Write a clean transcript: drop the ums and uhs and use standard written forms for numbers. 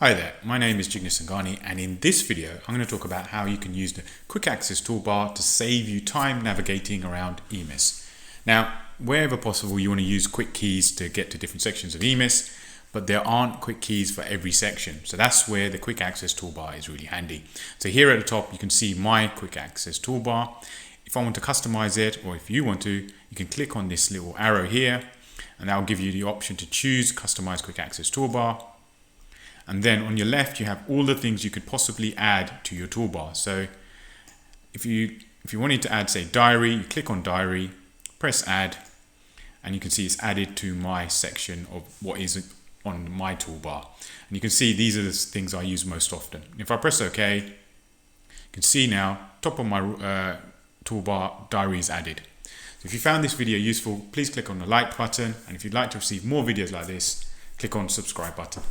Hi there, my name is Jignesh Sangani, and in this video I'm going to talk about how you can use the quick access toolbar to save you time navigating around Emis. Now, wherever possible you want to use quick keys to get to different sections of Emis, but there aren't quick keys for every section. So that's where the quick access toolbar is really handy. So here at the top you can see my quick access toolbar. If I want to customize it, or if you want to, you can click on this little arrow here and that will give you the option to choose customize quick access toolbar. And then on your left, you have all the things you could possibly add to your toolbar. So if you wanted to add, say, diary, you click on diary, press add, and you can see it's added to my section of what is on my toolbar. And you can see these are the things I use most often. If I press OK, you can see now, top of my toolbar, diary is added. So if you found this video useful, please click on the like button. And if you'd like to receive more videos like this, click on the subscribe button.